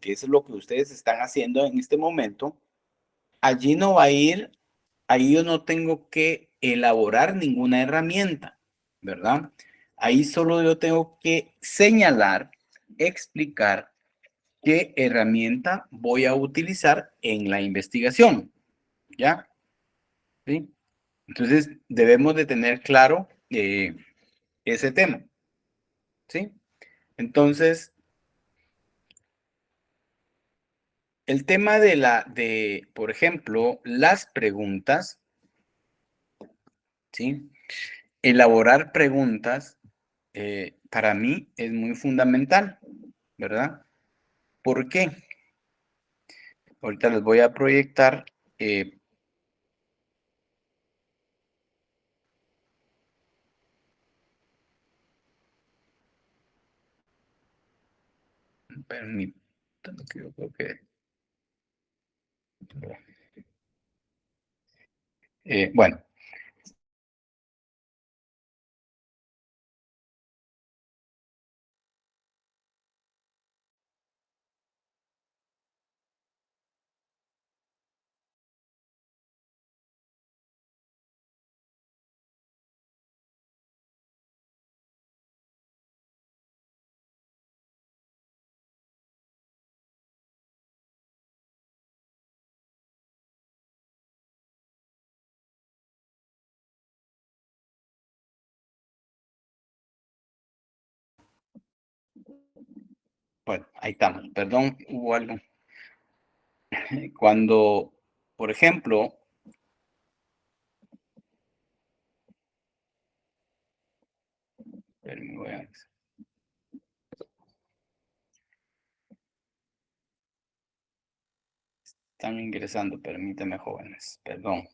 que es lo que ustedes están haciendo en este momento, allí no va a ir, ahí yo no tengo que elaborar ninguna herramienta, ¿verdad? Ahí solo yo tengo que señalar, explicar qué herramienta voy a utilizar en la investigación, ¿ya? ¿Sí? Entonces, debemos de tener claro ese tema, ¿sí? Entonces, el tema por ejemplo, las preguntas, ¿sí? Elaborar preguntas, para mí es muy fundamental, ¿verdad? ¿Por qué? Ahorita les voy a proyectar, permítanme que yo creo que, bueno, bueno, ahí estamos. Perdón, hubo algo. Cuando, por ejemplo, están ingresando, permíteme, jóvenes, perdón.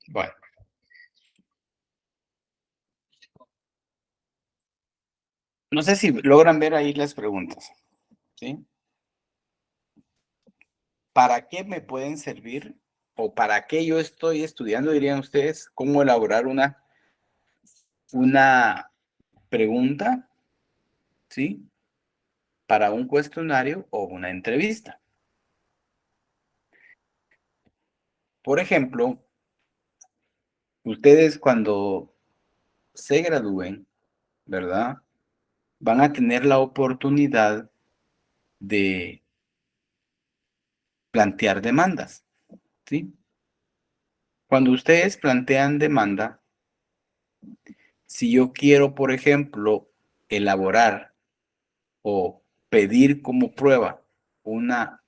Bueno, no sé si logran ver ahí las preguntas, ¿sí? ¿Para qué me pueden servir o para qué yo estoy estudiando, dirían ustedes, cómo elaborar una pregunta, ¿sí? Para un cuestionario o una entrevista? Por ejemplo, ustedes cuando se gradúen, ¿verdad? Van a tener la oportunidad de plantear demandas, ¿sí? Cuando ustedes plantean demanda, si yo quiero, por ejemplo, elaborar o pedir como prueba una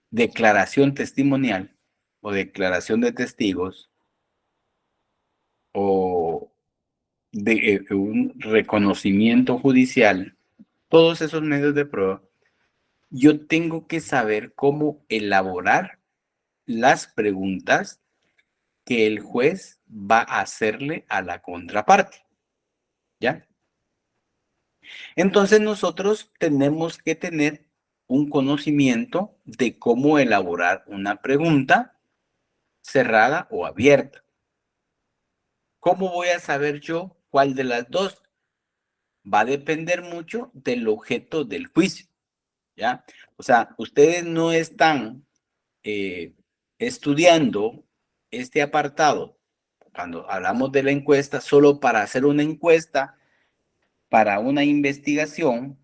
declaración testimonial o declaración de testigos o de un reconocimiento judicial, todos esos medios de prueba, yo tengo que saber cómo elaborar las preguntas que el juez va a hacerle a la contraparte, ¿ya? Entonces nosotros tenemos que tener un conocimiento de cómo elaborar una pregunta cerrada o abierta. ¿Cómo voy a saber yo cuál de las dos? Va a depender mucho del objeto del juicio, ¿ya? O sea, ustedes no están estudiando este apartado cuando hablamos de la encuesta solo para hacer una encuesta para una investigación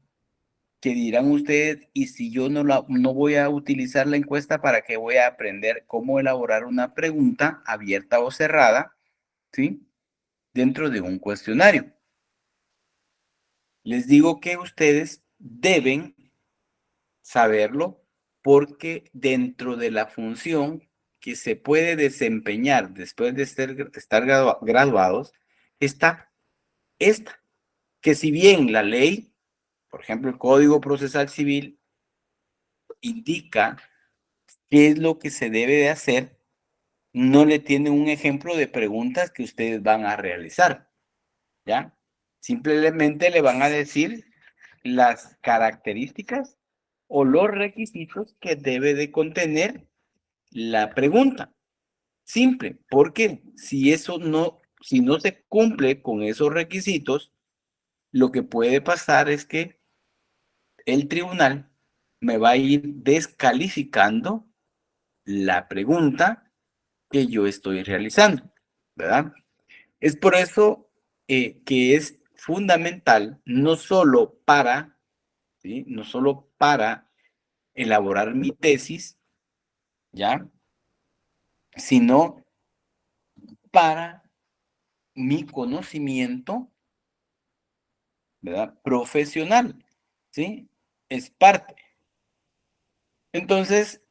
que dirán ustedes, y si yo no voy a utilizar la encuesta, ¿para qué voy a aprender cómo elaborar una pregunta abierta o cerrada, ¿sí? Dentro de un cuestionario. Les digo que ustedes deben saberlo porque dentro de la función que se puede desempeñar después de estar graduados está esta, que si bien la ley, por ejemplo, el Código Procesal Civil indica qué es lo que se debe de hacer, no le tiene un ejemplo de preguntas que ustedes van a realizar, ¿ya? Simplemente le van a decir las características o los requisitos que debe de contener la pregunta. Simple, porque si no se cumple con esos requisitos, lo que puede pasar es que el tribunal me va a ir descalificando la pregunta que yo estoy realizando, ¿verdad? Es por eso que es fundamental, no solo para, ¿sí? No solo para elaborar mi tesis, ¿ya? Sino para mi conocimiento, ¿verdad? Profesional, ¿sí? Es parte. Entonces,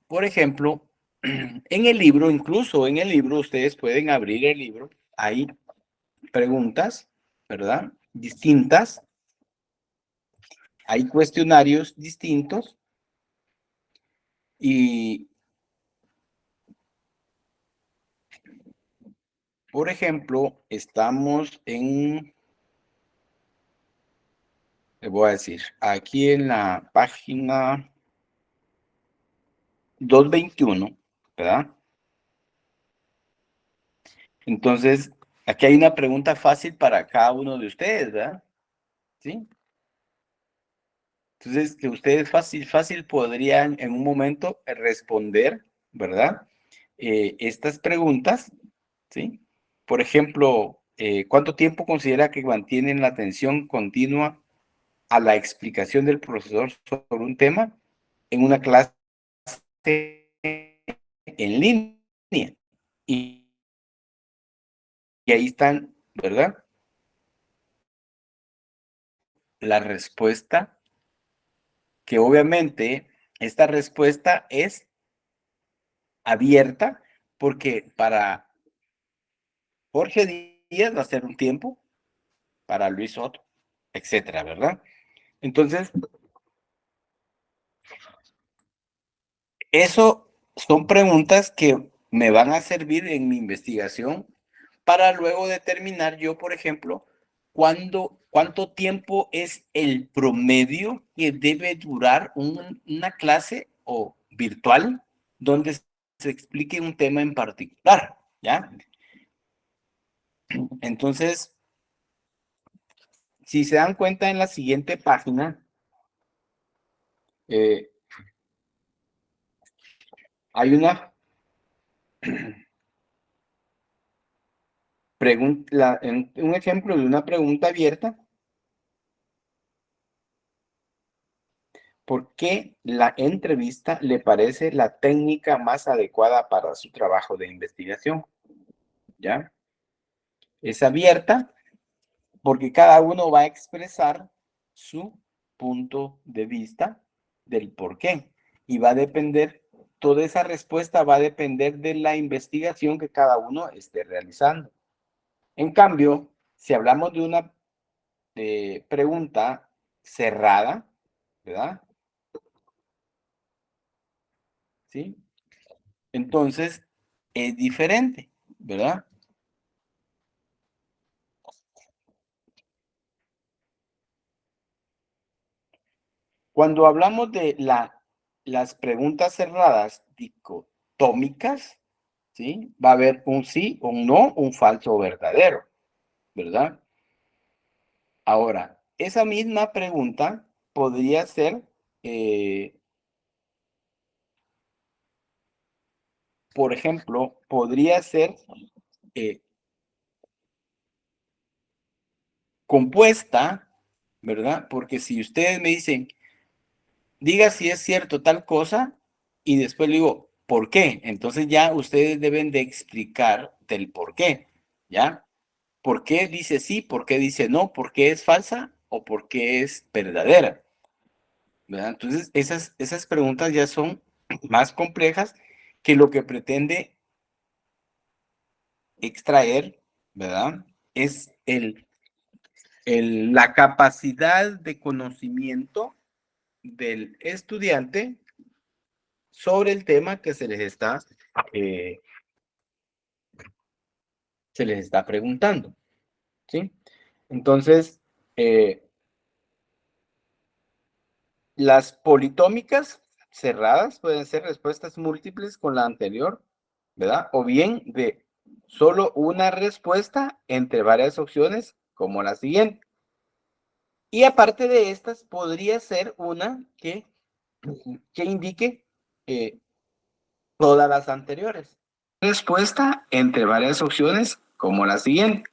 por ejemplo, en el libro, incluso en el libro, ustedes pueden abrir el libro, hay preguntas, ¿verdad? Distintas, hay cuestionarios distintos y, por ejemplo, estamos en, les voy a decir, aquí en la página 221, ¿verdad? Entonces, aquí hay una pregunta fácil para cada uno de ustedes, ¿verdad? ¿Sí? Entonces, que ustedes fácil podrían en un momento responder, ¿verdad? Estas preguntas, ¿sí? Por ejemplo, ¿cuánto tiempo considera que mantienen la atención continua a la explicación del profesor sobre un tema en una clase en línea? Y, y ahí están, ¿verdad? La respuesta, que obviamente esta respuesta es abierta porque para Jorge Díaz va a ser un tiempo, para Luis otro, etcétera, ¿verdad? Entonces, eso son preguntas que me van a servir en mi investigación para luego determinar yo, por ejemplo, cuánto tiempo es el promedio que debe durar una clase o virtual donde se explique un tema en particular, ¿ya? Entonces, si se dan cuenta en la siguiente página, eh, hay una pregunta, un ejemplo de una pregunta abierta. ¿Por qué la entrevista le parece la técnica más adecuada para su trabajo de investigación? ¿Ya? Es abierta porque cada uno va a expresar su punto de vista del por qué. Y va a depender, toda esa respuesta va a depender de la investigación que cada uno esté realizando. En cambio, si hablamos de una pregunta cerrada, ¿verdad? ¿Sí? Entonces, es diferente, ¿verdad? Cuando hablamos de las preguntas cerradas dicotómicas, ¿sí? Va a haber un sí, un no, un falso o verdadero, ¿verdad? Ahora, esa misma pregunta podría ser, por ejemplo, podría ser eh, compuesta, ¿verdad? Porque si ustedes me dicen, diga si es cierto tal cosa, y después le digo, ¿por qué? Entonces ya ustedes deben de explicar del por qué, ¿ya? ¿Por qué dice sí? ¿Por qué dice no? ¿Por qué es falsa? ¿O por qué es verdadera? ¿Verdad? Entonces, esas preguntas ya son más complejas que lo que pretende extraer, ¿verdad? Es la capacidad de conocimiento del estudiante sobre el tema que se les está se les está preguntando, ¿sí? Entonces, las politómicas cerradas pueden ser respuestas múltiples con la anterior, ¿verdad? O bien de solo una respuesta entre varias opciones, como la siguiente. Y aparte de estas, podría ser una que indique todas las anteriores. Respuesta entre varias opciones, como la siguiente.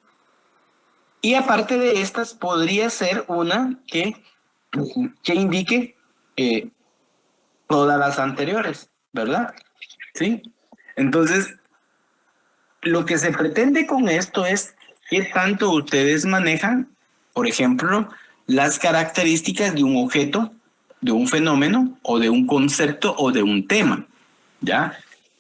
Y aparte de estas, podría ser una que indique todas las anteriores, ¿verdad? ¿Sí? Entonces, lo que se pretende con esto es qué tanto ustedes manejan, por ejemplo, las características de un objeto, de un fenómeno o de un concepto o de un tema, ¿ya?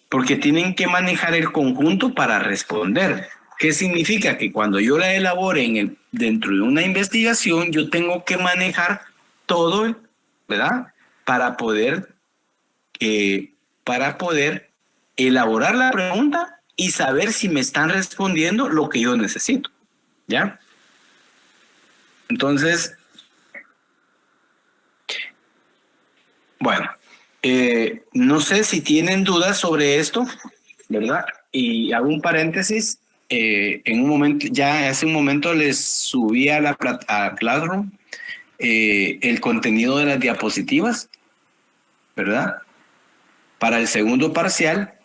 Porque tienen que manejar el conjunto para responder. ¿Qué significa? Que cuando yo la elabore dentro de una investigación, yo tengo que manejar todo, ¿verdad? Para poder, para poder elaborar la pregunta y saber si me están respondiendo lo que yo necesito, ¿ya? Entonces, bueno, no sé si tienen dudas sobre esto, ¿verdad? Y hago un paréntesis. En un momento, ya hace un momento les subí a Classroom el contenido de las diapositivas, ¿verdad? Para el segundo parcial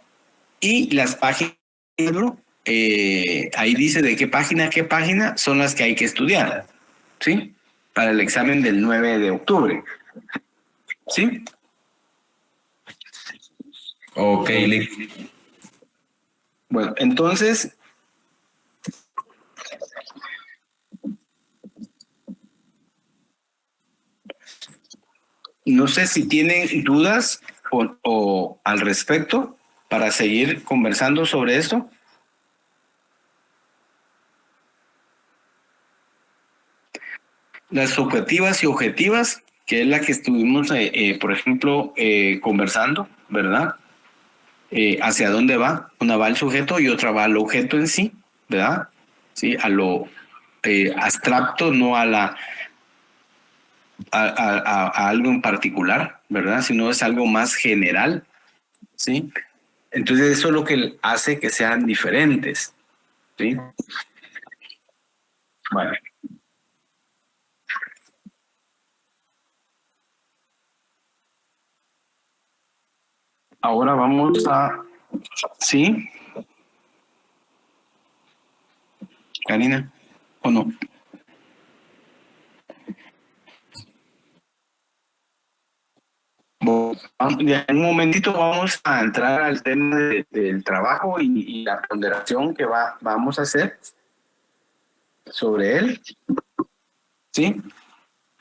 y las páginas, ahí dice de qué página a qué página son las que hay que estudiar, ¿sí? Para el examen del 9 de octubre, ¿sí? Ok, Bueno, entonces, no sé si tienen dudas o al respecto para seguir conversando sobre esto. Las subjetivas y objetivas, que es la que estuvimos, por ejemplo, conversando, ¿verdad? Hacia dónde va. Una va al sujeto y otra va al objeto en sí, ¿verdad? Sí, a lo abstracto, no a algo en particular, ¿verdad? Sino es algo más general, ¿sí? Entonces eso es lo que hace que sean diferentes, ¿sí? Bueno. Ahora vamos a... ¿Sí? Karina, ¿o no? En un momentito vamos a entrar al tema del trabajo y la ponderación que vamos a hacer sobre él. ¿Sí?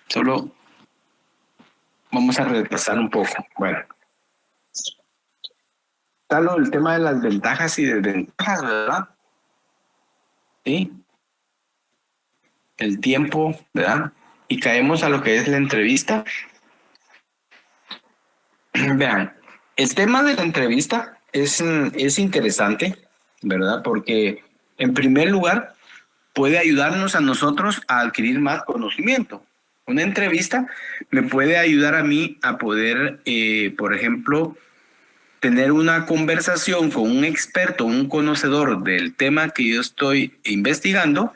Solo vamos a repasar un poco. Bueno, está el tema de las ventajas y desventajas, ¿verdad? Sí. El tiempo, ¿verdad? Y caemos a lo que es la entrevista. Vean, el tema de la entrevista es interesante, ¿verdad? Porque en primer lugar puede ayudarnos a nosotros a adquirir más conocimiento. Una entrevista me puede ayudar a mí a poder, por ejemplo, tener una conversación con un experto, un conocedor del tema que yo estoy investigando,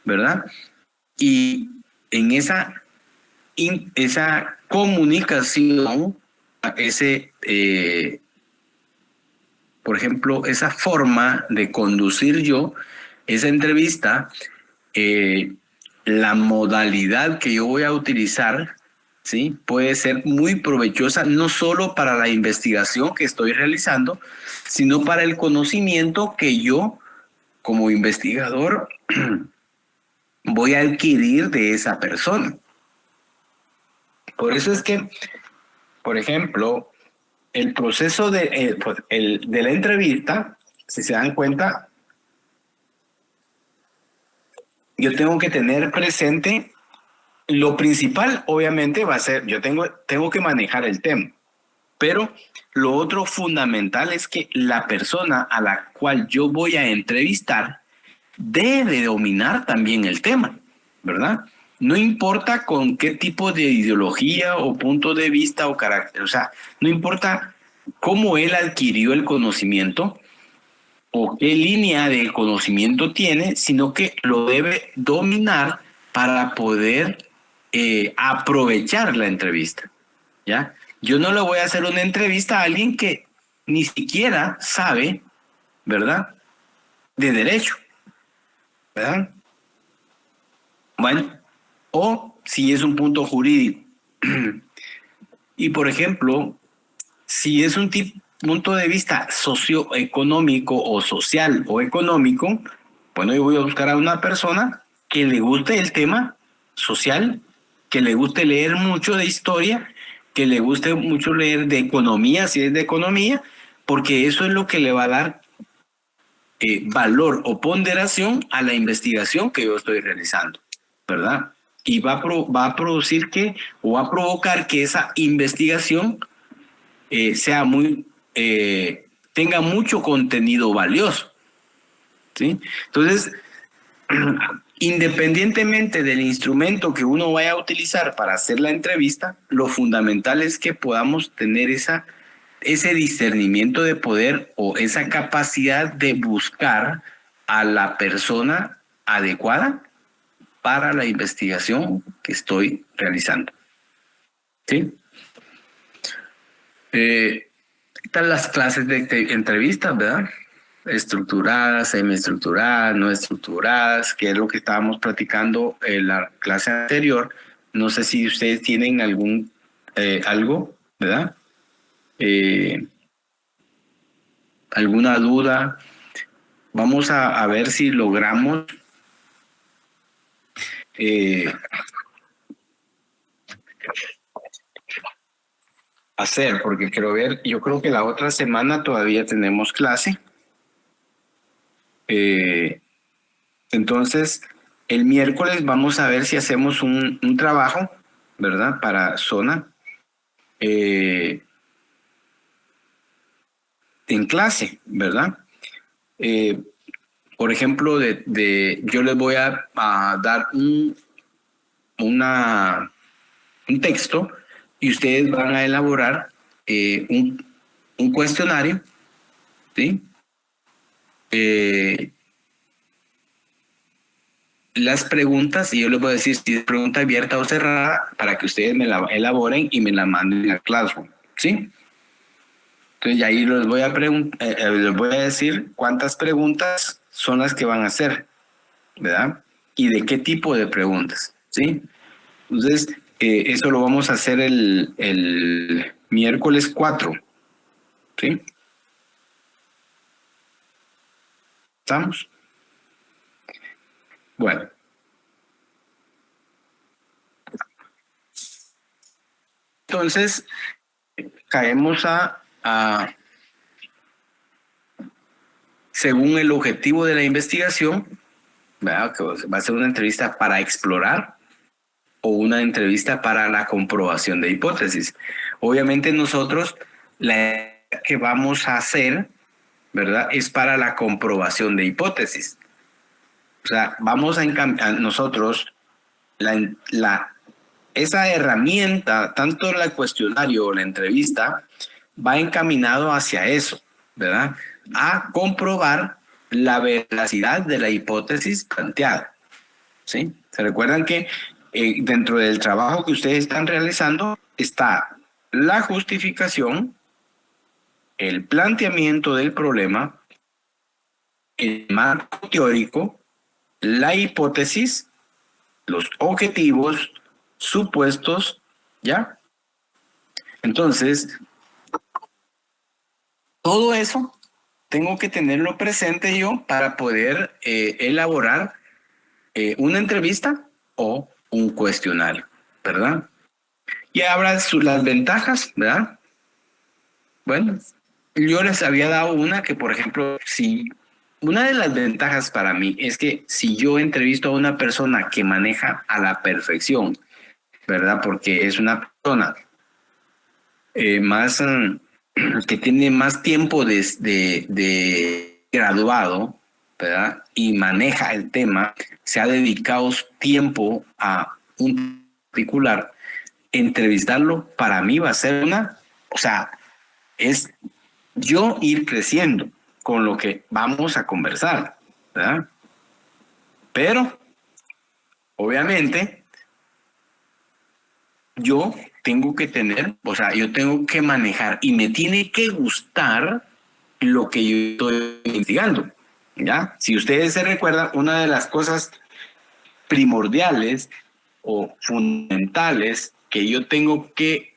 ¿verdad? Y en esa comunicación, por ejemplo, esa forma de conducir yo esa entrevista, la modalidad que yo voy a utilizar, ¿sí? Puede ser muy provechosa, no solo para la investigación que estoy realizando, sino para el conocimiento que yo, como investigador, voy a adquirir de esa persona. Por eso es que, por ejemplo, el proceso de la entrevista, si se dan cuenta, yo tengo que tener presente lo principal, obviamente, va a ser, yo tengo que manejar el tema, pero lo otro fundamental es que la persona a la cual yo voy a entrevistar debe dominar también el tema, ¿verdad? No importa con qué tipo de ideología o punto de vista o carácter, o sea, no importa cómo él adquirió el conocimiento o qué línea de conocimiento tiene, sino que lo debe dominar para poder aprovechar la entrevista, ¿ya? Yo no le voy a hacer una entrevista a alguien que ni siquiera sabe, ¿verdad?, de derecho, ¿verdad? Bueno, o si es un punto jurídico. Y por ejemplo, si es un punto de vista socioeconómico o social o económico, bueno, yo voy a buscar a una persona que le guste el tema social, que le guste leer mucho de historia, que le guste mucho leer de economía, si es de economía, porque eso es lo que le va a dar valor o ponderación a la investigación que yo estoy realizando, ¿verdad? Y va a producir que, o va a provocar que esa investigación sea tenga mucho contenido valioso, ¿sí? Entonces, independientemente del instrumento que uno vaya a utilizar para hacer la entrevista, lo fundamental es que podamos tener ese discernimiento de poder o esa capacidad de buscar a la persona adecuada para la investigación que estoy realizando. ¿Sí? Están las clases de entrevistas, ¿verdad? Estructuradas, semiestructuradas, no estructuradas, que es lo que estábamos platicando en la clase anterior. No sé si ustedes tienen algo, ¿verdad? ¿Alguna duda? Vamos a ver si logramos hacer, porque yo creo que la otra semana todavía tenemos clase. Entonces, el miércoles vamos a ver si hacemos un trabajo, ¿verdad? Para zona en clase, ¿verdad? Por ejemplo, yo les voy a dar un texto y ustedes van a elaborar un cuestionario, ¿sí? Las preguntas, y yo les voy a decir si es pregunta abierta o cerrada, para que ustedes me la elaboren y me la manden al Classroom, ¿sí? Entonces, ahí les voy a decir cuántas preguntas son las que van a hacer, ¿verdad? Y de qué tipo de preguntas, ¿sí? Entonces, eso lo vamos a hacer el miércoles 4, ¿sí? ¿Estamos? Bueno. Entonces, caemos según el objetivo de la investigación, ¿verdad? Que va a ser una entrevista para explorar o una entrevista para la comprobación de hipótesis. Obviamente nosotros la que vamos a hacer, ¿verdad?, es para la comprobación de hipótesis. O sea, vamos a nosotros esa herramienta, tanto el cuestionario o la entrevista, va encaminado hacia eso, ¿verdad? A comprobar la veracidad de la hipótesis planteada, ¿sí? ¿Se recuerdan que dentro del trabajo que ustedes están realizando está la justificación, el planteamiento del problema, el marco teórico, la hipótesis, los objetivos, supuestos, ¿ya? Entonces, todo eso tengo que tenerlo presente yo para poder elaborar una entrevista o un cuestionario, ¿verdad? Y habrá las ventajas, ¿verdad? Bueno, yo les había dado una que, por ejemplo, si una de las ventajas para mí es que si yo entrevisto a una persona que maneja a la perfección, ¿verdad? Porque es una persona más que tiene más tiempo de graduado, ¿verdad? Y maneja el tema, se ha dedicado tiempo a un particular, entrevistarlo para mí va a ser o sea, es yo ir creciendo con lo que vamos a conversar, ¿verdad? Pero, obviamente, yo tengo que tener, o sea, yo tengo que manejar y me tiene que gustar lo que yo estoy investigando, ¿ya? Si ustedes se recuerdan, una de las cosas primordiales o fundamentales que yo tengo que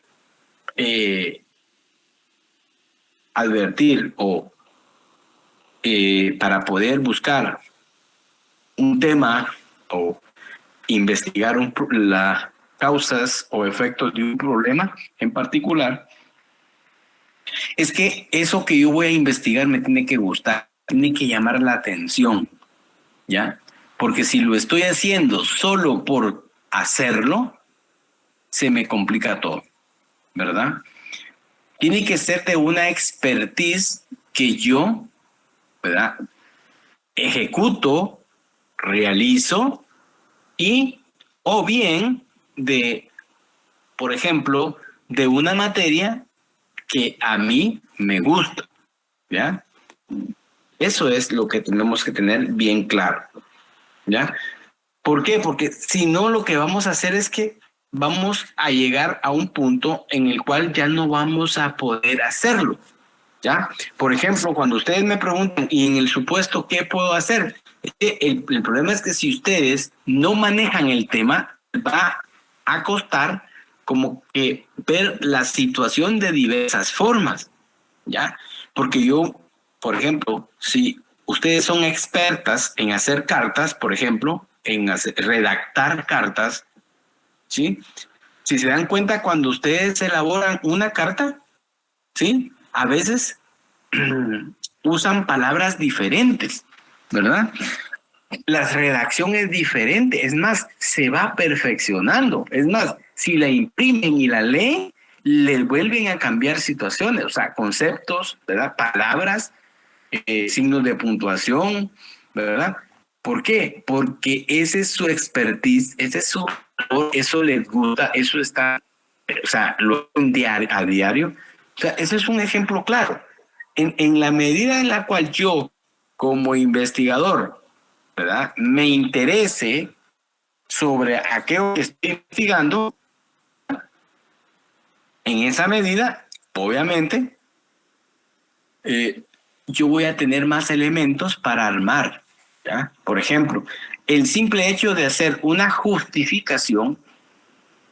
advertir o para poder buscar un tema o investigar las causas o efectos de un problema en particular, es que eso que yo voy a investigar me tiene que gustar, tiene que llamar la atención, ¿ya? Porque si lo estoy haciendo solo por hacerlo, se me complica todo, ¿verdad? Tiene que ser de una expertise que yo, ¿verdad? Ejecuto, realizo y, o bien de, por ejemplo, de una materia que a mí me gusta, ¿ya? Eso es lo que tenemos que tener bien claro, ¿ya? ¿Por qué? Porque si no, lo que vamos a hacer es que vamos a llegar a un punto en el cual ya no vamos a poder hacerlo, ¿ya? Por ejemplo, cuando ustedes me preguntan, y en el supuesto, ¿qué puedo hacer? El problema es que si ustedes no manejan el tema, va a costar como que ver la situación de diversas formas, ¿ya? Porque yo, por ejemplo, si ustedes son expertas en hacer cartas, por ejemplo, en redactar cartas, ¿sí? Si se dan cuenta, cuando ustedes elaboran una carta, ¿sí? A veces usan palabras diferentes, ¿verdad? La redacción es diferente, es más, se va perfeccionando. Es más, si la imprimen y la leen, les vuelven a cambiar situaciones, o sea, conceptos, ¿verdad? Palabras, signos de puntuación, ¿verdad? ¿Por qué? Porque ese es su expertise, ese es su, eso les gusta, eso está, o sea, lo a diario. O sea, ese es un ejemplo claro. En la medida en la cual yo, como investigador, ¿verdad? Me interese sobre aquello que estoy investigando, en esa medida, obviamente, yo voy a tener más elementos para armar, ¿ya? Por ejemplo, el simple hecho de hacer una justificación,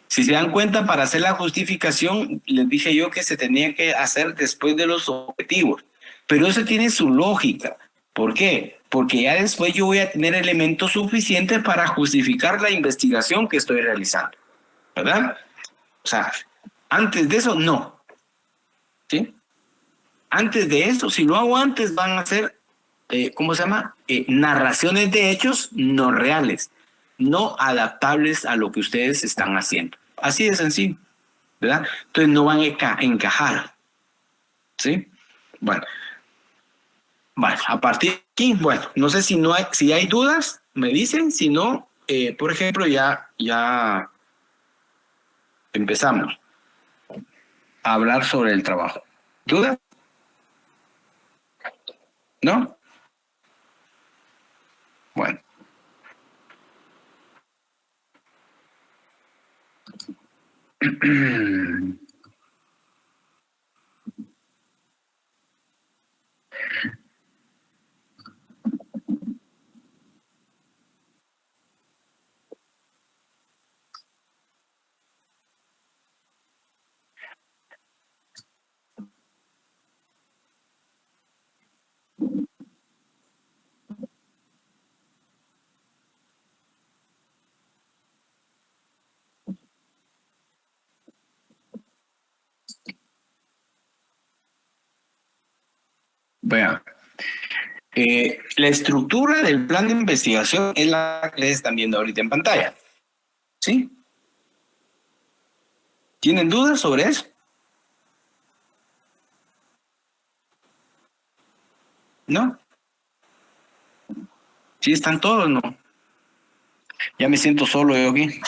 si se dan cuenta, para hacer la justificación, les dije yo que se tenía que hacer después de los objetivos, pero eso tiene su lógica. ¿Por qué? Porque ya después yo voy a tener elementos suficientes para justificar la investigación que estoy realizando, ¿verdad? O sea, antes de eso, no, ¿sí? Antes de eso, si lo hago antes, van a ser, ¿cómo se llama? Narraciones de hechos no reales, no adaptables a lo que ustedes están haciendo. Así de sencillo, ¿verdad? Entonces no van a encajar, ¿sí? Bueno, bueno, a partir de aquí, bueno, no sé si hay dudas, me dicen, si no, por ejemplo, ya empezamos a hablar sobre el trabajo. ¿Dudas? ¿No? Bueno. Vean, la estructura del plan de investigación es la que les están viendo ahorita en pantalla. ¿Sí? ¿Tienen dudas sobre eso? ¿No? Sí, están todos, ¿no? Ya me siento solo yo aquí.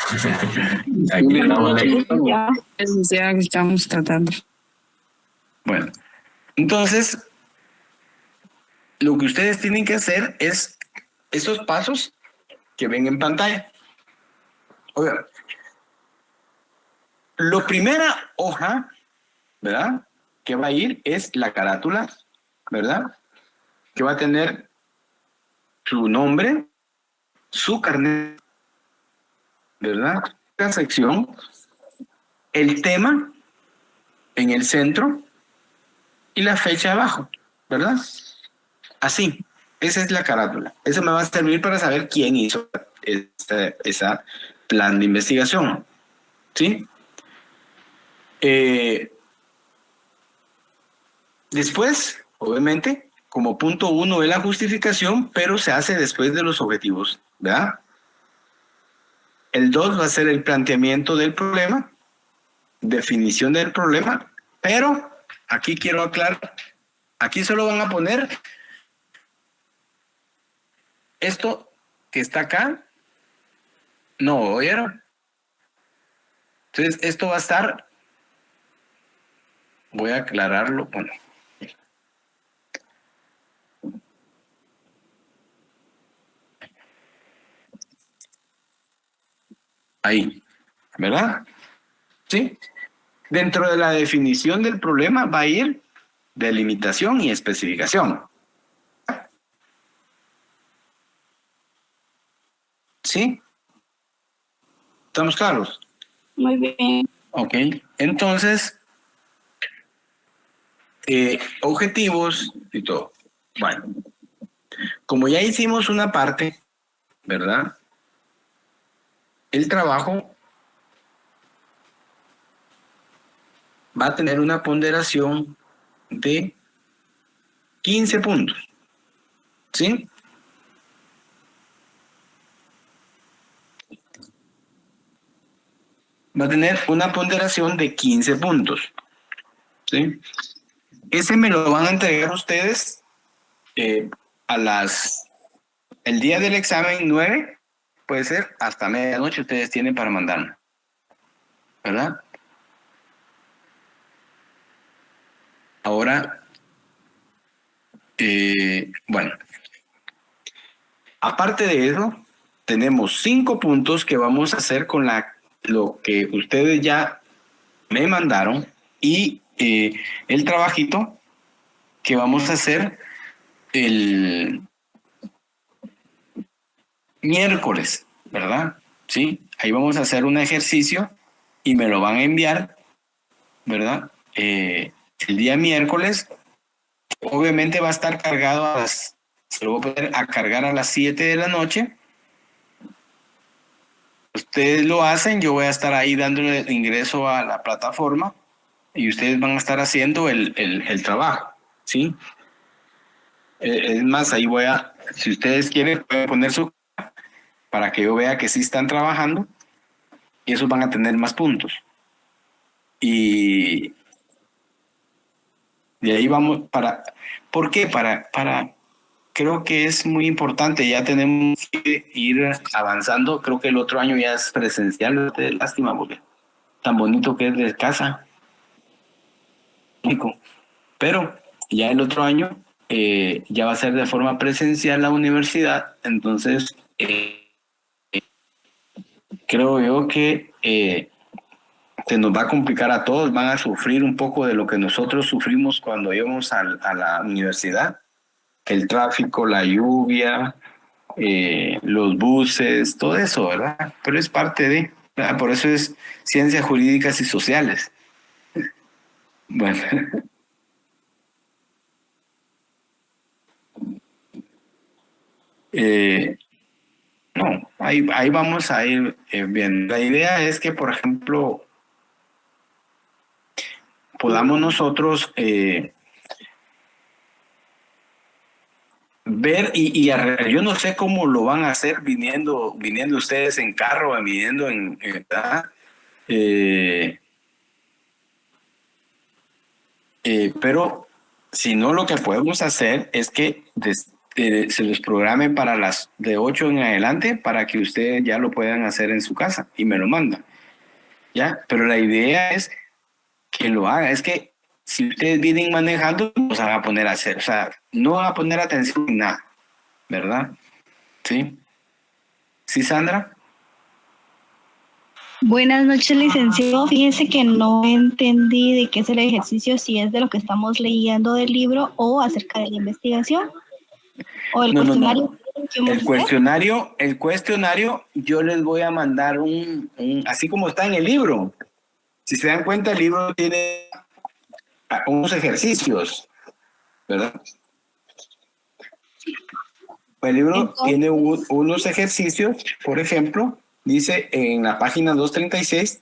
Aquí estamos Ya, eso sea que estamos tratando. Bueno, entonces, lo que ustedes tienen que hacer es esos pasos que ven en pantalla. Oigan, la primera hoja, ¿verdad? Que va a ir es la carátula, ¿verdad? Que va a tener su nombre, su carnet, ¿verdad? La sección, el tema en el centro y la fecha abajo, ¿verdad? Así, esa es la carátula. Eso me va a servir para saber quién hizo esa plan de investigación, ¿sí? Después, obviamente, como punto 1 es la justificación, pero se hace después de los objetivos, ¿verdad? El 2 va a ser el planteamiento del problema, definición del problema, pero aquí quiero aclarar, aquí solo van a poner esto que está acá, no, ¿oyeron? Entonces, esto va a estar, voy a aclararlo, bueno. Ahí, ¿verdad? ¿Sí? Dentro de la definición del problema va a ir delimitación y especificación. ¿Sí? ¿Estamos claros? Muy bien. Ok. Entonces, objetivos y todo. Bueno, como ya hicimos una parte, ¿verdad? El trabajo va a tener una ponderación de 15 puntos. ¿Sí? Va a tener una ponderación de 15 puntos. ¿Sí? Ese me lo van a entregar ustedes a el día del examen 9, puede ser hasta medianoche ustedes tienen para mandarme, ¿verdad? Ahora, bueno, aparte de eso, tenemos 5 puntos que vamos a hacer con lo que ustedes ya me mandaron y el trabajito que vamos a hacer el miércoles, ¿verdad? Sí, ahí vamos a hacer un ejercicio y me lo van a enviar, ¿verdad? El día miércoles, obviamente va a estar cargado se lo voy a poner a cargar a las 7 de la noche. Ustedes lo hacen, yo voy a estar ahí dándole ingreso a la plataforma y ustedes van a estar haciendo el trabajo, ¿sí? Es más, ahí si ustedes quieren, pueden poner para que yo vea que sí están trabajando y esos van a tener más puntos. Y de ahí vamos ¿por qué? Creo que es muy importante, ya tenemos que ir avanzando, creo que el otro año ya es presencial, lástima porque tan bonito que es de casa, pero ya el otro año ya va a ser de forma presencial la universidad, entonces creo yo que se nos va a complicar a todos, van a sufrir un poco de lo que nosotros sufrimos cuando íbamos a la universidad, el tráfico, la lluvia, los buses, todo eso, ¿verdad? Pero es parte ¿verdad? Por eso es ciencias jurídicas y sociales. Bueno. No, ahí vamos a ir bien. La idea es que, por ejemplo, podamos nosotros ver yo no sé cómo lo van a hacer viniendo ustedes en carro, viniendo ¿verdad? Pero si no, lo que podemos hacer es que se los programe para las de 8 en adelante para que ustedes ya lo puedan hacer en su casa y me lo mandan. ¿Ya? Pero la idea es que lo haga. Es que si ustedes vienen manejando, no se van a poner a hacer, o sea, no van a poner atención en nada, ¿verdad? ¿Sí? ¿Sí, Sandra? Buenas noches, licenciado. Fíjese que no entendí de qué es el ejercicio, si es de lo que estamos leyendo del libro o acerca de la investigación o el No. cuestionario. El cuestionario, yo les voy a mandar así como está en el libro. Si se dan cuenta, el libro tiene unos ejercicios, ¿verdad? El libro Entonces, tiene unos ejercicios, por ejemplo, dice en la página 236,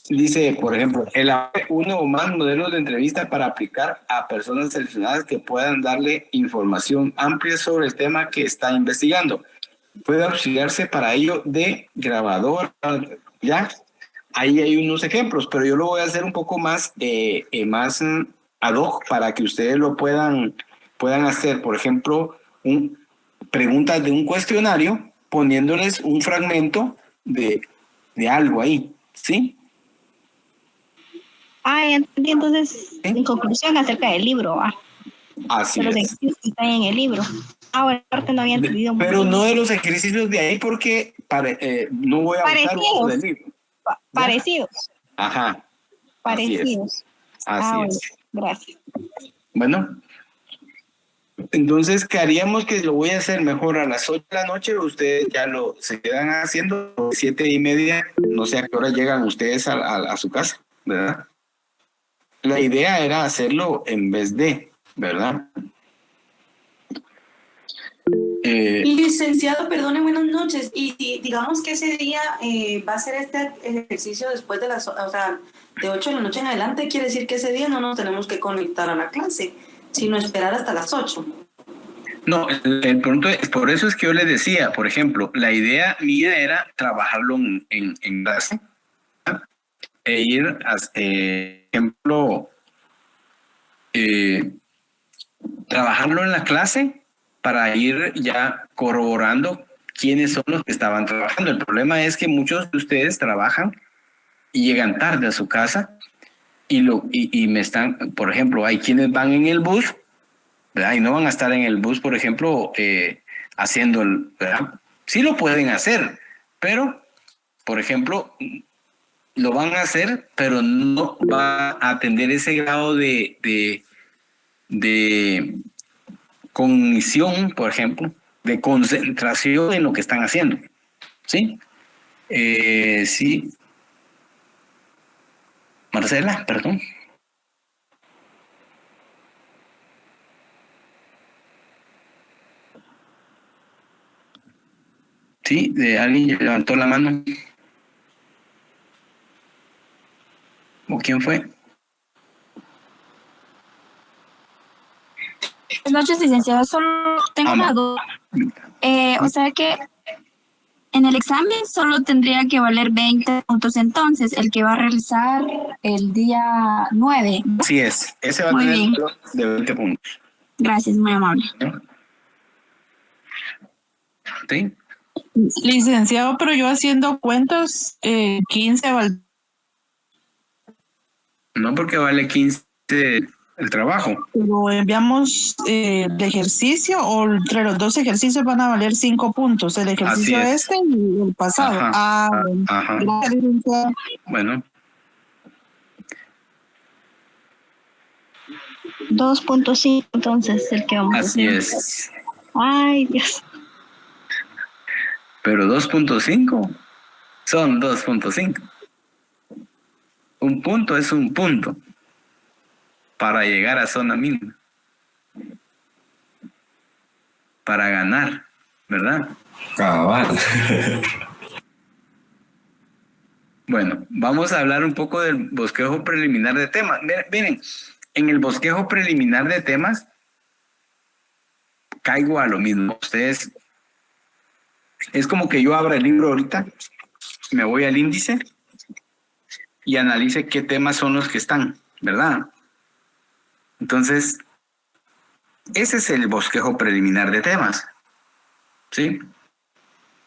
dice, por ejemplo, elaborar uno o más modelos de entrevista para aplicar a personas seleccionadas que puedan darle información amplia sobre el tema que está investigando. Puede auxiliarse para ello de grabador, ¿ya? Ahí hay unos ejemplos, pero yo lo voy a hacer un poco más, más ad hoc para que ustedes lo puedan hacer. Por ejemplo, preguntas de un cuestionario poniéndoles un fragmento de algo ahí, ¿sí? ya entendí. Entonces, ¿Sí? en conclusión, acerca del libro, Así de los es. ejercicios que están en el libro. Bueno, aparte no había entendido muy Pero bien. no de los ejercicios de ahí porque no voy a usar uno del libro. ¿Ya? Parecidos. Ajá. Así es. Parecidos. Así Bueno, es. gracias. Bueno, entonces, ¿qué haríamos? Que lo voy a hacer mejor a las 8 de la noche. Ustedes ya se quedan haciendo 7:30. No sé a qué hora llegan ustedes a su casa, ¿verdad? La idea era hacerlo en vez de, ¿verdad? Licenciado, perdone, buenas noches. Y si digamos que ese día va a ser este ejercicio después de o sea, de 8 de la noche en adelante, quiere decir que ese día no nos tenemos que conectar a la clase, sino esperar hasta las 8. No, el punto es, por eso es que yo le decía, por ejemplo, la idea mía era trabajarlo en clase e ir, ejemplo, trabajarlo en la clase para ir ya corroborando quiénes son los que estaban trabajando. El problema es que muchos de ustedes trabajan y llegan tarde a su casa y me están, por ejemplo, hay quienes van en el bus, ¿verdad? Y no van a estar en el bus, por ejemplo, haciendo ¿verdad? Sí lo pueden hacer, pero, por ejemplo, lo van a hacer, pero no va a atender ese grado de cognición, por ejemplo, de concentración en lo que están haciendo. ¿Sí? Sí. Marcela, perdón. Sí, alguien levantó la mano. ¿O quién fue? Buenas noches, licenciado. Solo tengo una duda. O sea que en el examen solo tendría que valer 20 puntos entonces, el que va a realizar el día 9. Así es, ese va a Muy tener bien. de 20 puntos. Gracias, muy amable. ¿Sí? Licenciado, pero yo haciendo cuentos, 15 No porque vale 15 el trabajo. pero enviamos el ejercicio o entre los dos ejercicios van a valer 5 puntos, el ejercicio Así es. este y el pasado. Ajá. Bueno. Ajá. Gracias, licenciado. Bueno, 2.5, entonces, el que vamos a así hacer. es. Ay, Dios. Pero 2.5 son 2.5. Un punto es un punto para llegar a zona mínima. Para ganar, ¿verdad? Cabal. Bueno, vamos a hablar un poco del bosquejo preliminar de temas. Miren, en el bosquejo preliminar de temas caigo a lo mismo. Ustedes, es como que yo abra el libro ahorita, me voy al índice y analice qué temas son los que están, ¿verdad? Entonces, ese es el bosquejo preliminar de temas. ¿Sí?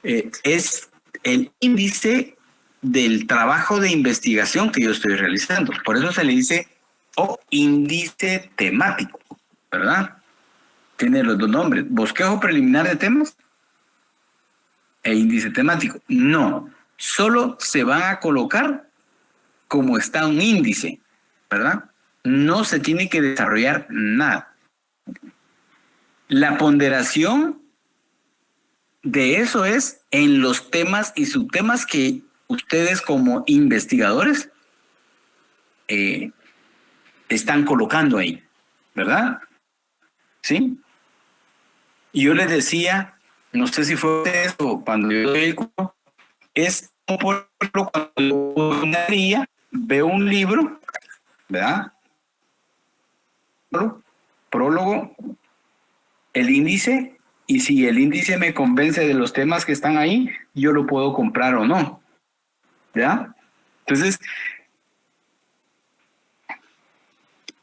Es el índice del trabajo de investigación que yo estoy realizando. Por eso se le dice índice temático, ¿verdad? Tiene los dos nombres, bosquejo preliminar de temas e índice temático. No, solo se van a colocar como está un índice, ¿verdad? No se tiene que desarrollar nada. La ponderación de eso es en los temas y subtemas que ustedes como investigadores están colocando ahí, ¿verdad? ¿Sí? Y yo les decía, no sé si fue eso cuando yo doy el curso, es como por ejemplo cuando una guía veo un libro, ¿verdad? Prólogo, el índice, y si el índice me convence de los temas que están ahí, yo lo puedo comprar o no, ¿ya? Entonces,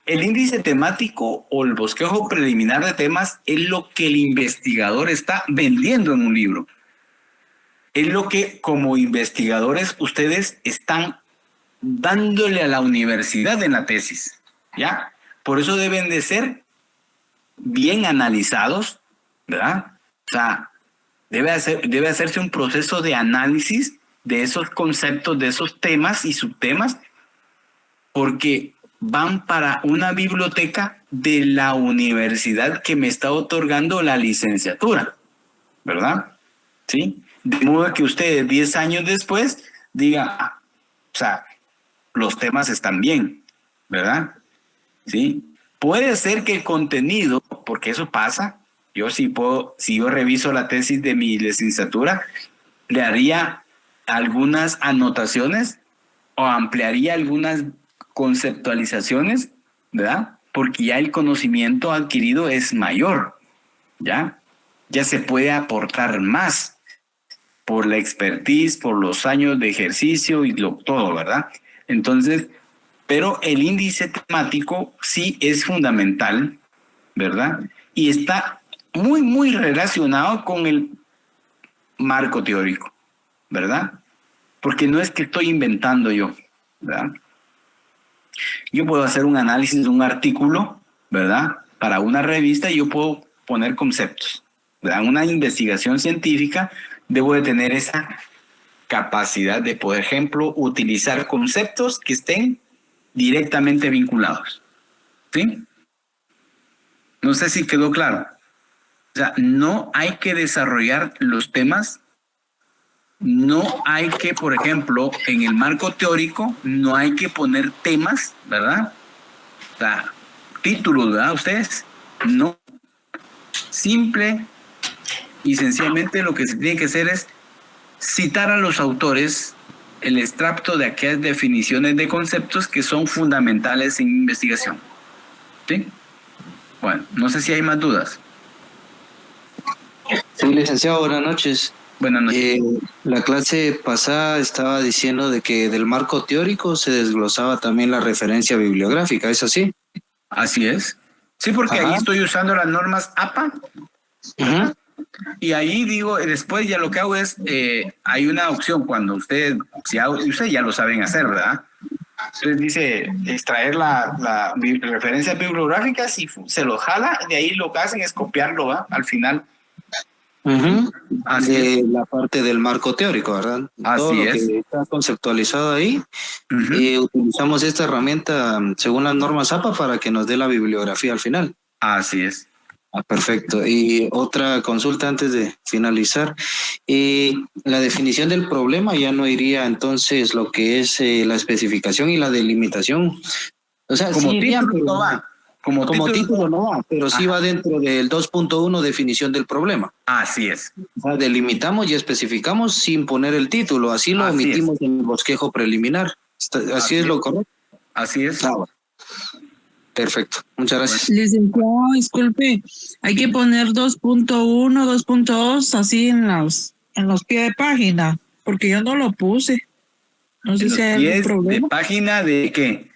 el índice temático o el bosquejo preliminar de temas es lo que el investigador está vendiendo en un libro. Es lo que como investigadores ustedes están dándole a la universidad en la tesis, ¿ya? Por eso deben de ser bien analizados, ¿verdad? O sea, debe hacerse un proceso de análisis de esos conceptos, de esos temas y subtemas, porque van para una biblioteca de la universidad que me está otorgando la licenciatura, ¿verdad? ¿Sí? De modo que ustedes 10 años después digan, o sea, los temas están bien, ¿verdad? ¿Sí? Puede ser que el contenido, porque eso pasa, yo sí puedo, si yo reviso la tesis de mi licenciatura, le haría algunas anotaciones o ampliaría algunas conceptualizaciones, ¿verdad? Porque ya el conocimiento adquirido es mayor, ¿ya? Ya se puede aportar más por la expertise, por los años de ejercicio y todo, ¿verdad? Entonces, pero el índice temático sí es fundamental, ¿verdad? Y está muy, muy relacionado con el marco teórico, ¿verdad? Porque no es que estoy inventando yo, ¿verdad? Yo puedo hacer un análisis de un artículo, ¿verdad? Para una revista y yo puedo poner conceptos, ¿verdad? Una investigación científica debo de tener esa capacidad de, por ejemplo, utilizar conceptos que estén directamente vinculados, ¿sí? No sé si quedó claro. O sea, no hay que desarrollar los temas, no hay que, por ejemplo, en el marco teórico, no hay que poner temas, ¿verdad? O sea, títulos, ¿verdad? Ustedes, no. Simple y sencillamente lo que se tiene que hacer es citar a los autores el extracto de aquellas definiciones de conceptos que son fundamentales en investigación. ¿Sí? Bueno, no sé si hay más dudas. Sí, licenciado, buenas noches. Buenas noches. La clase pasada estaba diciendo de que del marco teórico se desglosaba también la referencia bibliográfica, ¿es así? Así es. Sí, porque ahí estoy usando las normas APA. Ajá. Y ahí digo, después ya lo que hago es, hay una opción cuando ustedes ya lo saben hacer, ¿verdad? Entonces dice extraer la referencia bibliográfica, si se lo jala, de ahí lo que hacen es copiarlo, ¿verdad? Al final. Uh-huh. Así de es. la parte del marco teórico, ¿verdad? Así Todo lo es. que está conceptualizado ahí, utilizamos esta herramienta según las normas APA para que nos dé la bibliografía al final. Así es. Perfecto. Y otra consulta antes de finalizar. La definición del problema ya no iría entonces lo que es la especificación y la delimitación. O sea, Como sí irían, título pero no va. Como título no va, pero sí va dentro del 2.1 definición del problema. Así es. O sea, delimitamos y especificamos sin poner el título. Así lo omitimos en el bosquejo preliminar. Así es lo correcto. Así es. Perfecto. Muchas gracias. Licenciado, disculpe, hay que poner 2.1, 2.2 así en los pies de página, porque yo no lo puse. No sé si hay algún ¿De problema. página de qué?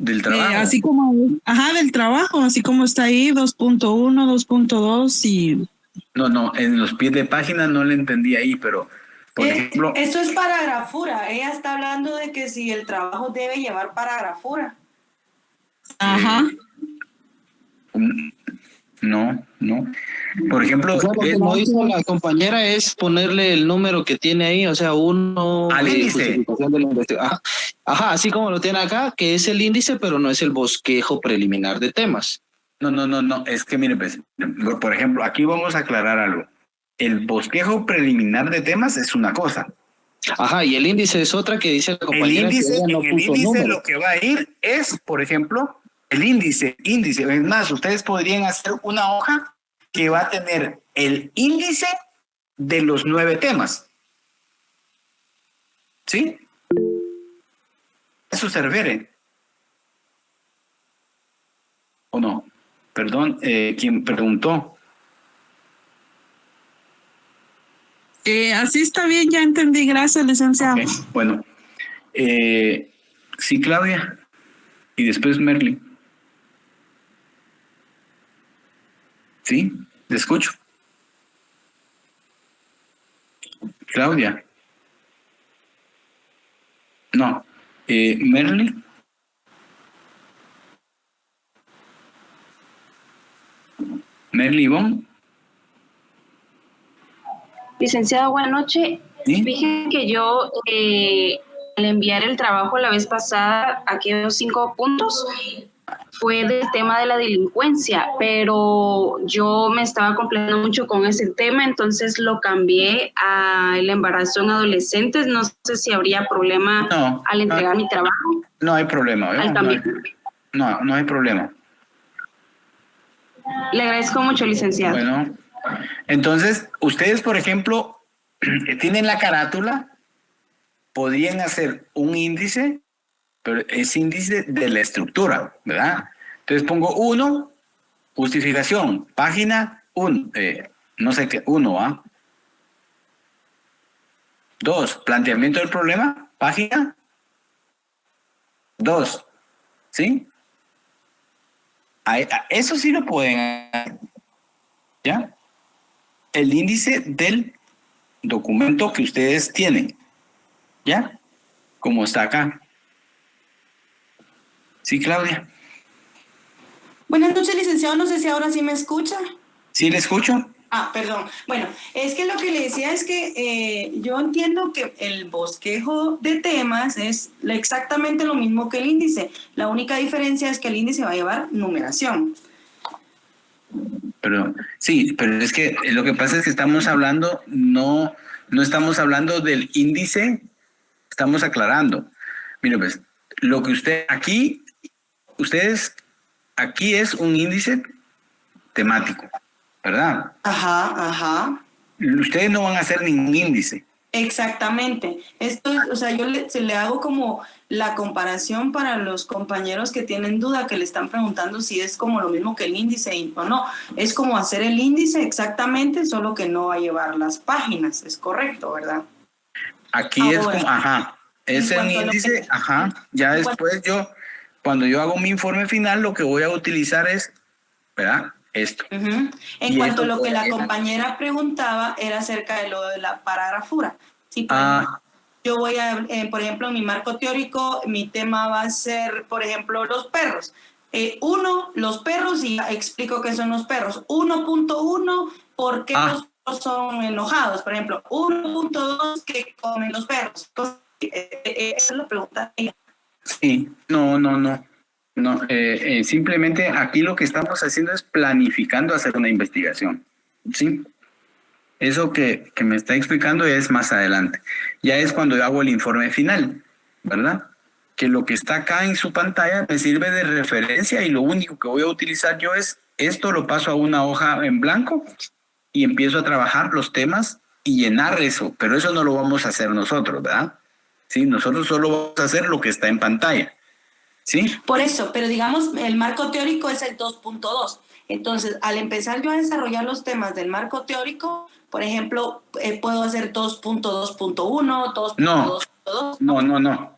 del trabajo. Así como, del trabajo, así como está ahí, 2.1, 2.2 y... No, en los pies de página no le entendí ahí, pero, por ejemplo... Esto es paragrafura. Ella está hablando de que si el trabajo debe llevar paragrafura. Ajá. No. Por ejemplo... O sea, lo que no hizo la compañera es ponerle el número que tiene ahí, o sea, uno al de índice. justificación de la investigación. Ajá, así como lo tiene acá, que es el índice, pero no es el bosquejo preliminar de temas. No, es que mire, pues, por ejemplo, aquí vamos a aclarar algo. El bosquejo preliminar de temas es una cosa. Ajá, y el índice es otra que dice la compañera. El índice, que ella no en el puso índice número. lo que va a ir es, por ejemplo, el índice. Es más, ustedes podrían hacer una hoja que va a tener el índice de los 9 temas. ¿Sí? Eso se refiere. ¿O no? Perdón, ¿quién preguntó? Así está bien, ya entendí. Gracias, licenciado. Okay, bueno, sí, Claudia. Y después Merly. Sí, te escucho. Claudia. No. Merly. Merly Ivonne. Licenciado, buenas noches. ¿Sí? Fíjese que yo al enviar el trabajo la vez pasada, aquellos 5 puntos, fue del tema de la delincuencia, pero yo me estaba complicando mucho con ese tema, entonces lo cambié al embarazo en adolescentes. No sé si habría problema al entregar mi trabajo. No hay problema. Al cambiar. No hay problema. Le agradezco mucho, licenciado. Bueno, entonces, ustedes, por ejemplo, tienen la carátula, podrían hacer un índice, pero es índice de la estructura, ¿verdad? Entonces pongo 1, justificación, página 1, no sé qué, 1, ¿ah? 2, planteamiento del problema, página 2, ¿sí? Eso sí lo pueden hacer, ¿ya? El índice del documento que ustedes tienen, ¿ya? Como está acá. Sí, Claudia. Buenas noches, licenciado. No sé si ahora sí me escucha. ¿Sí le escucho? Perdón. Bueno, es que lo que le decía es que yo entiendo que el bosquejo de temas es exactamente lo mismo que el índice. La única diferencia es que el índice va a llevar numeración. Pero sí, pero es que lo que pasa es que estamos hablando, no estamos hablando del índice, estamos aclarando. Mire, pues, lo que aquí es un índice temático, ¿verdad? Ajá. Ustedes no van a hacer ningún índice. Exactamente. Esto, o sea, yo le hago como la comparación para los compañeros que tienen duda, que le están preguntando si es como lo mismo que el índice o no. Es como hacer el índice exactamente, solo que no va a llevar las páginas. Es correcto, ¿verdad? Aquí es como, es un índice, ya después cuando yo hago mi informe final, lo que voy a utilizar es, ¿verdad? Esto. En cuanto a lo que la compañera preguntaba, era acerca de lo de la paragrafura. Sí, yo voy a, por ejemplo, en mi marco teórico, mi tema va a ser, por ejemplo, los perros. Los perros, y explico qué son los perros. 1.1, ¿por qué los perros son enojados? Por ejemplo, 1.2, ¿qué comen los perros? Esa es la pregunta. Sí, no. Simplemente aquí lo que estamos haciendo es planificando hacer una investigación, ¿sí? Eso que me está explicando es más adelante. Ya es cuando yo hago el informe final, ¿verdad? Que lo que está acá en su pantalla me sirve de referencia y lo único que voy a utilizar yo es esto, lo paso a una hoja en blanco y empiezo a trabajar los temas y llenar eso, pero eso no lo vamos a hacer nosotros, ¿verdad? Sí, nosotros solo vamos a hacer lo que está en pantalla. ¿Sí? Por eso, pero digamos, el marco teórico es el 2.2. Entonces, al empezar yo a desarrollar los temas del marco teórico, por ejemplo, puedo hacer 2.2.1, 2.2.2.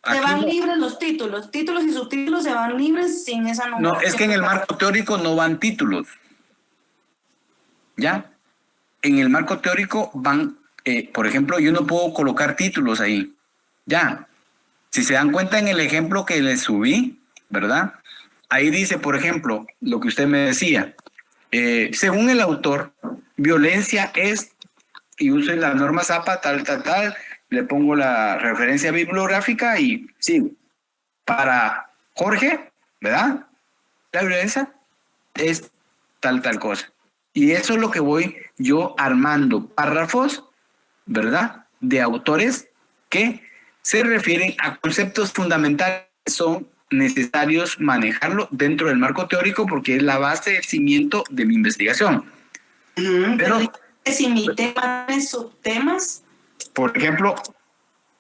Se van libres los títulos y subtítulos se van libres sin esa numeración. No, es que en el marco teórico no van títulos. ¿Ya? En el marco teórico van, por ejemplo, yo no puedo colocar títulos ahí. ¿Ya? Si se dan cuenta en el ejemplo que les subí, ¿verdad? Ahí dice, por ejemplo, lo que usted me decía. Según el autor, violencia es, y use la norma Zapa, tal, le pongo la referencia bibliográfica y sigo. Para Jorge, ¿verdad? La violencia es tal cosa. Y eso es lo que voy yo armando párrafos, ¿verdad? De autores que se refieren a conceptos fundamentales que son necesarios manejarlo dentro del marco teórico porque es la base, el cimiento de mi investigación. Pero si mi tema tiene subtemas. Por ejemplo,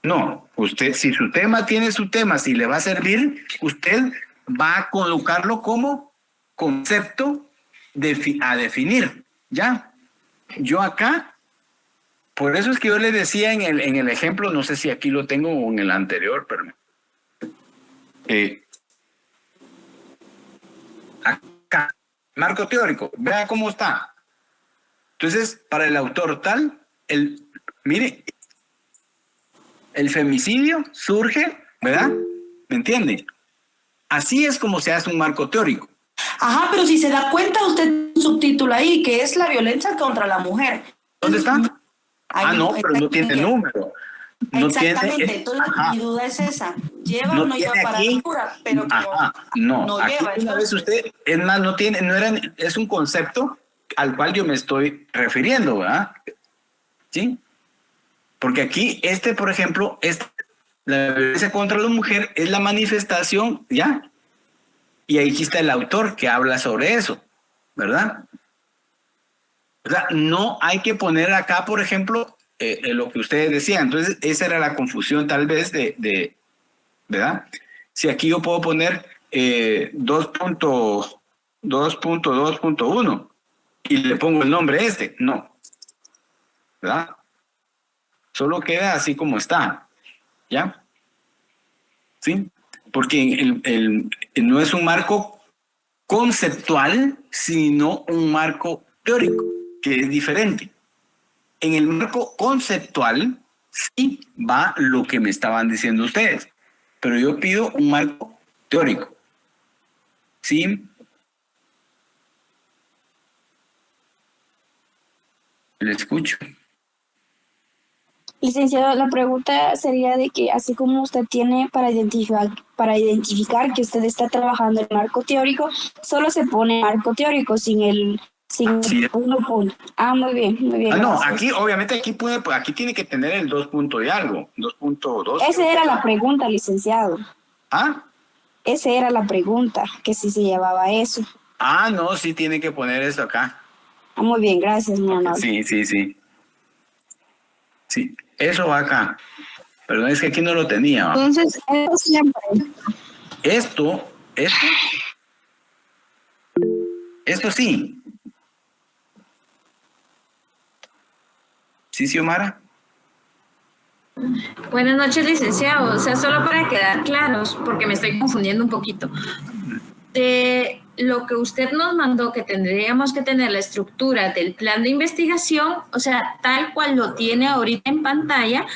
no, usted, si su tema tiene su tema, si le va a servir, usted va a colocarlo como concepto a definir, ¿ya? Yo acá, por eso es que yo le decía en el ejemplo, no sé si aquí lo tengo o en el anterior, pero acá, marco teórico, vea cómo está. Entonces, para el autor tal, mire, el femicidio surge, ¿verdad? ¿Me entiende? Así es como se hace un marco teórico. Ajá, pero si se da cuenta, usted subtitula ahí, que es la violencia contra la mujer. ¿Dónde está? Ahí, no, pero no tiene número. No exactamente, tiene, entonces mi duda es esa. ¿Lleva no o no lleva tiene para aquí, lectura? Pero no lleva. Aquí una vez usted, es más, no tiene, es un concepto al cual yo me estoy refiriendo, ¿verdad? ¿Sí? Porque aquí, por ejemplo, la violencia contra la mujer es la manifestación, ¿ya? Y ahí está el autor que habla sobre eso, ¿verdad? O sea, no hay que poner acá, por ejemplo, lo que ustedes decían. Entonces, esa era la confusión tal vez ¿verdad? Si aquí yo puedo poner 2.2.1 y le pongo el nombre no, ¿verdad? Solo queda así como está, ¿ya? ¿Sí? Porque no es un marco conceptual, sino un marco teórico, que es diferente. En el marco conceptual sí va lo que me estaban diciendo ustedes, pero yo pido un marco teórico. ¿Sí? Le escucho. Licenciado, la pregunta sería de que así como usted tiene para identificar que usted está trabajando en marco teórico, solo se pone marco teórico sin el uno punto. Ah, muy bien, muy bien. No, gracias. aquí obviamente aquí tiene que tener el 2 punto y algo, 2.2. Esa era la pregunta, licenciado. ¿Ah? Esa era la pregunta, que si se llevaba eso. No, sí tiene que poner eso acá. Ah, muy bien, gracias, mi amor. Sí. Sí, eso va acá. Perdón, es que aquí no lo tenía. Entonces, eso siempre. Esto sí. ¿Sí, Xiomara? Buenas noches, licenciado. O sea, solo para quedar claros, porque me estoy confundiendo un poquito. De lo que usted nos mandó, que tendríamos que tener la estructura del plan de investigación, o sea, tal cual lo tiene ahorita en pantalla,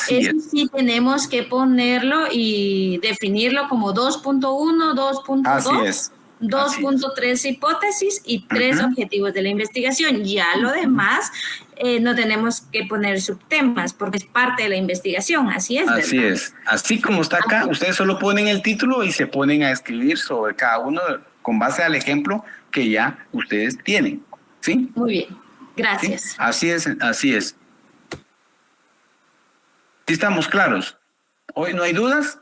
eso sí tenemos que ponerlo y definirlo como 2.1, 2.2. 2.3 hipótesis y 3 objetivos de la investigación. Ya lo demás no tenemos que poner subtemas porque es parte de la investigación, así es. Así ¿verdad? es. Así como está acá, ustedes solo ponen el título y se ponen a escribir sobre cada uno con base al ejemplo que ya ustedes tienen. ¿Sí? Muy bien, gracias. ¿Sí? Así es. ¿Sí estamos claros? ¿Hoy no hay dudas?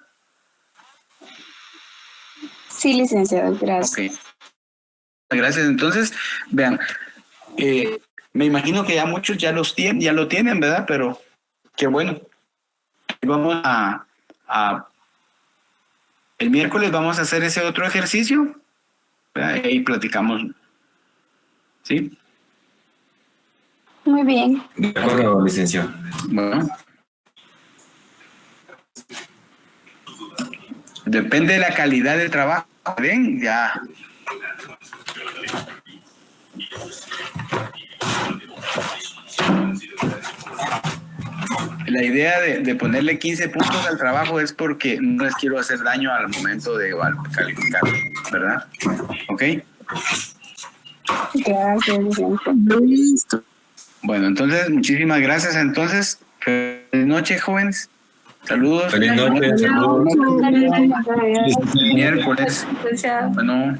Sí, licenciado, gracias. Ok. Gracias. Entonces, vean, me imagino que ya muchos ya lo tienen, ¿verdad? Pero qué bueno. Vamos el miércoles vamos a hacer ese otro ejercicio, ¿verdad? Y platicamos. ¿Sí? Muy bien. De acuerdo, licenciado. Bueno. Depende de la calidad del trabajo. ¿Ven? Ya. La idea de ponerle 15 puntos al trabajo es porque no les quiero hacer daño al momento de calificar, ¿verdad? ¿Ok? Listo. Bueno, entonces, muchísimas gracias. Entonces, feliz noche, jóvenes. Saludos. Feliz noche. Saludos. Miércoles. Bueno.